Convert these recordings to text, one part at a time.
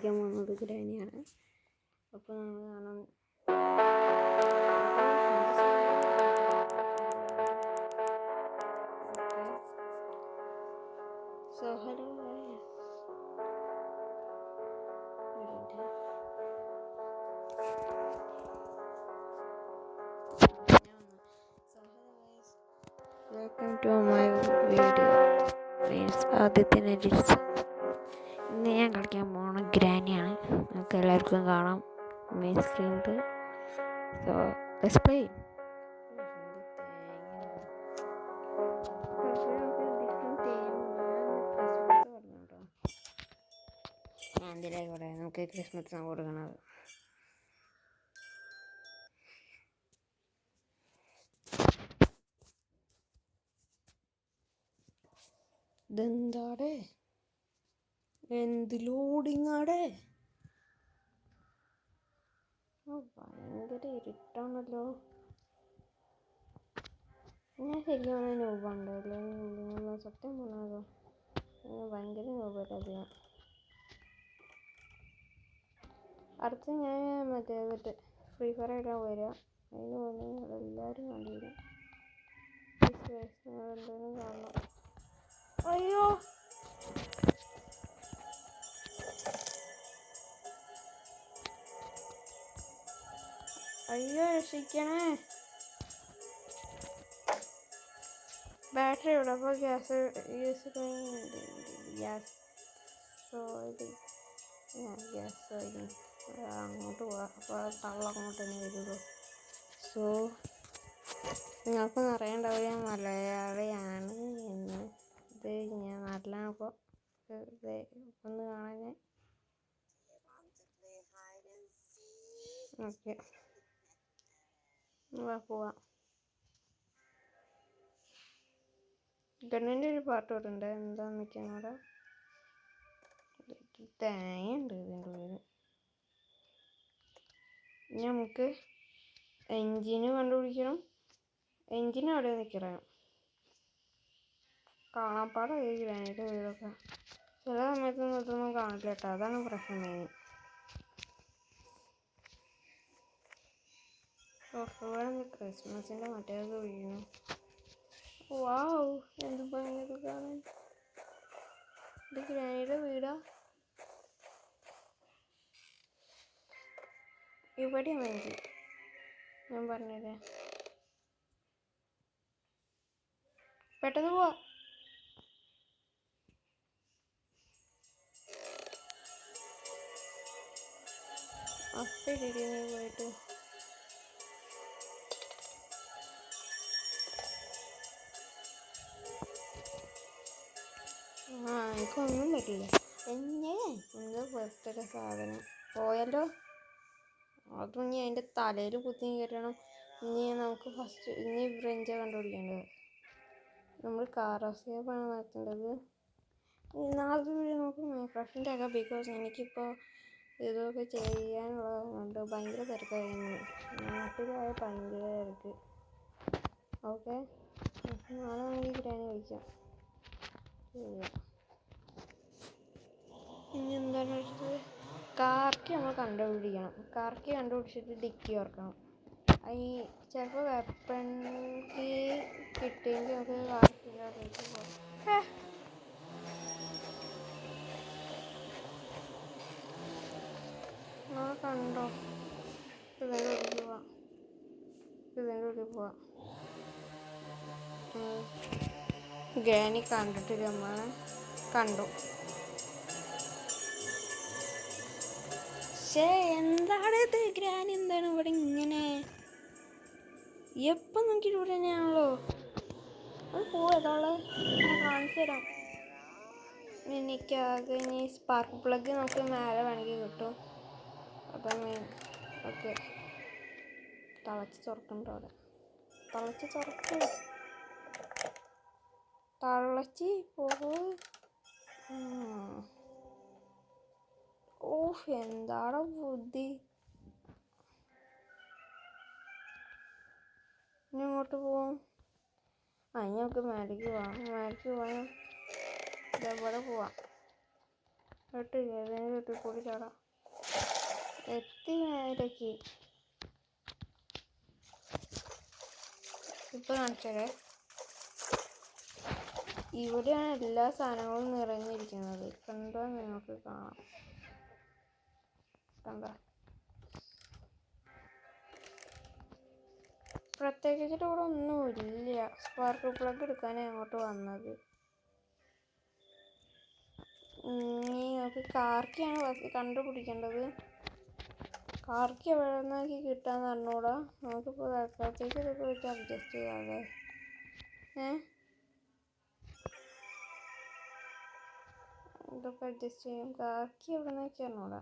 കളിക്കാൻ പോകുന്നത് ഗ്രാനിയാണ്. അപ്പോൾ നമ്മൾ കാണാൻ so hello welcome to my video means ആദ്യത്തെ ഡിൽസ്. ഇന്ന് ഞാൻ കളിക്കാൻ പോകുന്ന ഗ്രാനിയാണ്. നമുക്ക് എല്ലാവർക്കും കാണാം മെയിൻ സ്ക്രീനിൽ. So let's play. ഞാൻ എന്തിനായി പറയാം, നമുക്ക് ക്രിസ്മസിനാണ് കൊടുക്കണത്. ഇതെന്താടെ, എന്ത് ലോഡിങ്ങാടെ, ഭയങ്കര ഇരുട്ടാണല്ലോ. ഞാൻ ശരിക്കും പറഞ്ഞാൽ നോബുണ്ടല്ലോ, സത്യം പറഞ്ഞാലോ ഭയങ്കര നോബല്ല. അടുത്ത് ഞാൻ മറ്റേ ഫ്രീ ഫയർ ആയിട്ടാണ് വരിക. അതിന് മുന്നേ എല്ലാവരും കണ്ടില്ല. എന്തായാലും കാണണം. അയ്യോ അയ്യോ രക്ഷിക്കണേ. ബാറ്ററി ഇവിടെ. അപ്പോൾ ഗ്യാസ് അങ്ങോട്ട് പോവാം. അപ്പോൾ തള്ള അങ്ങോട്ട് തന്നെ വരുള്ളൂ. സോ നിങ്ങൾക്കൊന്നും അറിയണ്ടാവും ഞാൻ മലയാളിയാണ് എന്ന്. ഇത് ഞാൻ നാട്ടിലാണ്. അപ്പോൾ ഒന്ന് കാണാൻ ഓക്കെ പോവാം. ഗണ്ണിൻ്റെ ഒരു പാട്ട് വരുന്നുണ്ട്. എന്താന്ന് വെച്ചാൽ അവിടെ തേങ്ങയുണ്ട് ഇതിൻ്റെ ഉള്ളിൽ. നമുക്ക് എൻജിന് കണ്ടുപിടിക്കണം. എൻജിൻ അവിടെ നിൽക്കണം. കാണാപ്പാടായി ഗ്രാനൈറ്റ് വീടൊക്കെ. ചില സമയത്തൊന്നും ഇതൊന്നും കാണില്ല കേട്ടോ. അതാണ് പ്രശ്നം മെയിൻ. ക്രിസ്മസിൻ്റെ മറ്റേത് വീഴുന്നു. വാവ്, എന്ത് ഭംഗിയത് കാണാൻ. ഇത് ഗ്രാനിയുടെ വീടാ. ഇവിടെയാണ് എനിക്ക്. ഞാൻ പറഞ്ഞതേ പെട്ടെന്ന് പോവാ. അപ്പഴിടി നീ പോയിട്ട്. എനിക്കൊന്നും പറ്റില്ല. എന്തോ പുറത്തൊരു സാധനം പോയല്ലോ. അതും ഇനി അതിൻ്റെ തലയിൽ കുത്തി കയറ്റണം. ഇനി നമുക്ക് ഇനി ഫ്രഞ്ച് കണ്ടുപിടിക്കേണ്ടത്. നമ്മൾ കാറോസേപ്പാണ് നടത്തേണ്ടത്. നാളെ നമുക്ക് മൈക്രോഫോണിൻ്റെ ഒക്കെ ബിക്കോസ് എനിക്കിപ്പോൾ ഇതൊക്കെ ചെയ്യാനുള്ളതുകൊണ്ട് ഭയങ്കര തിരക്കായിരുന്നു. നാട്ടിലായ ഭയങ്കര തിരക്ക്. ഓക്കെ, നാളെ നമുക്ക് ഗ്രാനി കളിക്കാം. ഇനി എന്താണ് വെച്ചത്, കാർക്കി നമ്മൾ കണ്ടുപിടിക്കണം. കാർക്കി കണ്ടുപിടിച്ചിട്ട് ഡിക്കി ഓർക്കണം. ഈ ചിലപ്പോൾ വെപ്പൺക്ക് കിട്ടിയെങ്കിൽ നമുക്ക് കാർക്കിലേക്ക് പോകാം. കണ്ടോ, ഇതിൻ്റെ ഉള്ളിൽ പോവാം. ഗ്രാനി കണ്ടിട്ടില്ല, നമ്മളെ കണ്ടു. എന്താണ് ഇത് ഗ്രാനി, എന്താണ് ഇവിടെ ഇങ്ങനെ? എപ്പം നോക്കിയിട്ട് ഇവിടെ തന്നെയാണല്ലോ. അത് പോയതോളെ ഞാൻ കാണിച്ചു തരാം. എനിക്കാകെ ഇനി സ്പാർക്ക് പ്ലഗ് നമുക്ക് മേലെ വേണമെങ്കിൽ കിട്ടും. അതാണ് മെയിൻ. ഓക്കെ, തിളച്ച് തുറക്കണ്ടോ അവിടെ. തിളച്ച് പോകും. ഓഹ്, എന്താണ് ബുദ്ധി. ഇനി അങ്ങോട്ട് പോവാം. ഇനി നമുക്ക് മേലേക്ക് പോവാം. ഇതെവിടെ പോവാം. കേട്ടില്ല, ഏതെങ്കിലും വീട്ടിൽ കൂടി ചാടാം. എത്തി നേരേക്ക് ഇപ്പൊ കാണിച്ചേ. ഇവിടെയാണ് എല്ലാ സാധനങ്ങളും നിറഞ്ഞിരിക്കുന്നത്. കണ്ടോ, നിങ്ങൾക്ക് കാണാം. കണ്ട, പ്രത്യേകിച്ചിട്ട് ഇവിടെ ഒന്നുമില്ല. സ്പാർക്ക് പ്ലഗ് എടുക്കാനേ അങ്ങോട്ട് വന്നത്. നമുക്ക് കാർക്കിയാണ് കണ്ടുപിടിക്കേണ്ടത്. കാർക്കി എവിടെ നിന്നൊക്കെ കിട്ടാന്ന് പറഞ്ഞൂടാ. നമുക്കിപ്പോൾ തൽക്കാലത്തേക്ക് ഇതൊക്കെ വെച്ച് അഡ്ജസ്റ്റ് ചെയ്യാതെ. ഇതൊക്കെ അഡ്ജസ്റ്റ് ചെയ്യും. കാർക്കി എവിടെ നിന്നൊക്കെ അറിഞ്ഞൂടാ.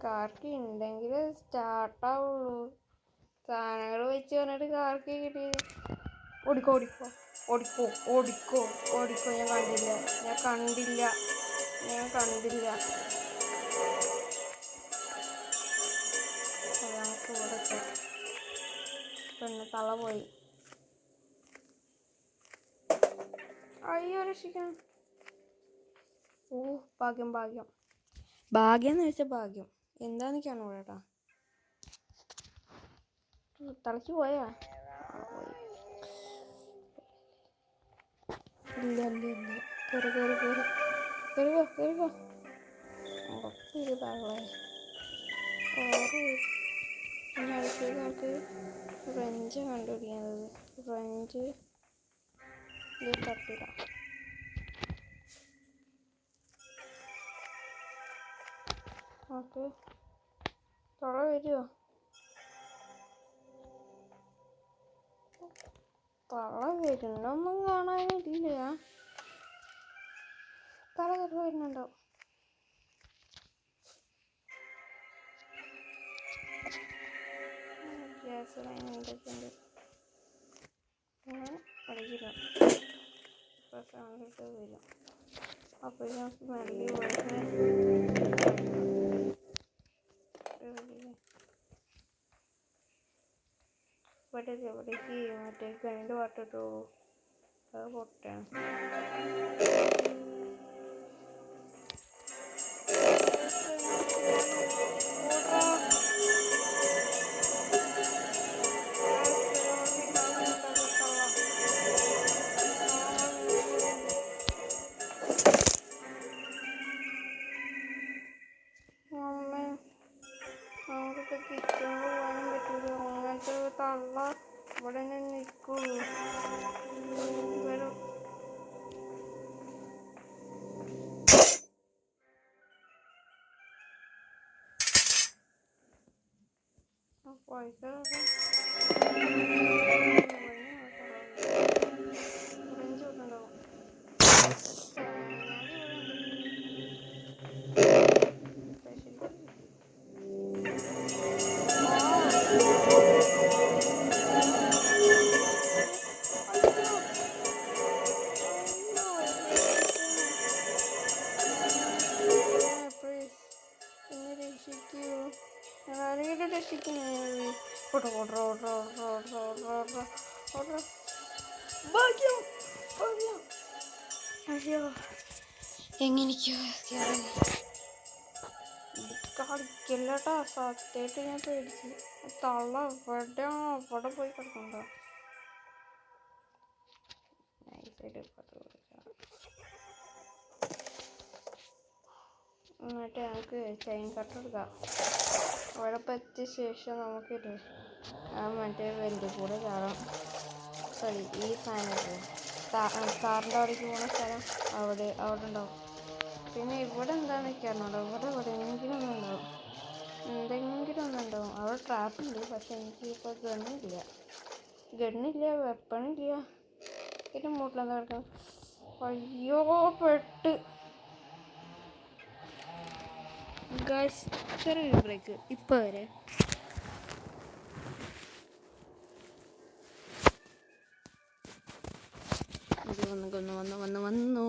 കാർക്കി ഉണ്ടെങ്കിൽ സ്റ്റാർട്ടാവുള്ളൂ. സാധനങ്ങൾ വെച്ച് പറഞ്ഞിട്ട് കാർക്കി കിട്ടി. ഓടിക്കോ ഓടിക്കോ ഓടിക്കോ ഓടിക്കോ ഓടിക്കോ. ഞാൻ കണ്ടില്ല. നമുക്ക് ഇവിടെ പിന്നെ തള പോയി. അയ്യോ, രക്ഷിക്കണം. ഓ, ഭാഗ്യം എന്ന് വെച്ചാൽ ഭാഗ്യം. എന്താന്നൊക്കെയാണ് ഇവിടെ കേട്ടാ. തളയ്ക്ക് പോയാ? ഇല്ല. കേറിക്കോ. ഉറപ്പില്ല തള്ളേ. പിന്നെ അടുത്തേക്ക് നമുക്ക് ഫ്രഞ്ച് കണ്ടുപിടിക്കുന്നത്. ഫ്രഞ്ച് ഇത് തട്ടിടാം. ഓക്കെ, തുള വരുമോ? തള വരുന്നൊന്നും കാണാനില്ല. തള വരുന്നുണ്ടോ? ഗ്യാസ് ലൈൻ എന്തൊക്കെയുണ്ട് പഠിക്കില്ല. സൗണ്ടിട്ട് വരും. അപ്പോൾ നമുക്ക് മെല്ലി ഇവിടേക്ക് മറ്റേ ഗണിൻ്റെ പാട്ടിട്ടു. അത് പൊട്ടാണ്. തള്ള ഇവിടെ നിൽക്കുള്ളൂ. പൈസ ഫ്രഞ്ച് കിട്ടുന്നുണ്ടാവും. അയ്യോ, എങ്ങനെയൊക്കെയോ കളിക്കില്ലട്ടാ. സത്യമായിട്ട് ഞാൻ പേടിച്ചു. തള്ള അവിടെ പോയി കിടക്കണ്ട. എന്നിട്ട് നമുക്ക് ചെയിൻ കട്ട് എടുക്കാം. അവിടെ പറ്റിയ ശേഷം നമുക്കില്ലേ മറ്റേ വെന്റിൽ കൂടെ കയറാം. സോറി, ഈ സാധനത്തിൽ കാറിൻ്റെ അവിടേക്ക് പോകുന്ന സ്ഥലം അവിടെ ഉണ്ടാവും. പിന്നെ ഇവിടെ എന്താണെന്നൊക്കെ അറിഞ്ഞൂടോ. ഇവിടെ എന്തെങ്കിലും ഒന്നുണ്ടാവും. അവിടെ ട്രാപ്പുണ്ട്. പക്ഷെ എനിക്ക് ഇപ്പോൾ ഗണ്ണില്ല, വെപ്പണില്ല. പിന്നെ മൂട്ടിലെന്താ കിടക്കണം. അയ്യോ, പെട്ട് ഗൈസ്. ചെറിയൊരു ബ്രേക്ക് ഇപ്പോൾ വരെ. വന്നു.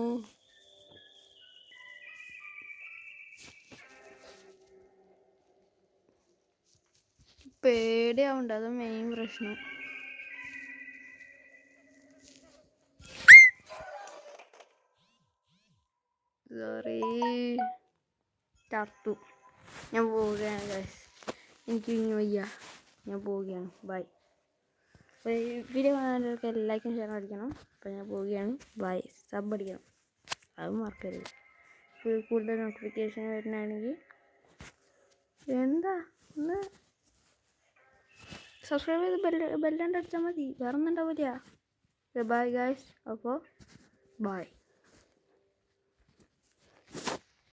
പേടിയാവുണ്ട്, അത് മെയിൻ പ്രശ്നം. സോറി. ചത്തു. ഞാൻ പോവുകയാണ് ഗൈസ്. എനിക്ക് ഇനി വയ്യ. ഞാൻ പോവുകയാണ്. ബൈ. അപ്പോൾ ഈ വീഡിയോ കാണാനൊക്കെ ലൈക്കും ഷെയർ അടിക്കണം. അപ്പോൾ ഞാൻ പോവുകയാണ്. ബൈ. സബ് അടിക്കണം, അതും മറക്കരുത്. കൂടുതൽ നോട്ടിഫിക്കേഷൻ വരുന്നതാണെങ്കിൽ എന്താ ഒന്ന് സബ്സ്ക്രൈബ് ചെയ്ത് ബെല്ലണ്ട് അടിച്ചാൽ മതി. വേറെ ഒന്നും ഉണ്ടാവില്ല. Bye guys. അപ്പോൾ ബൈ.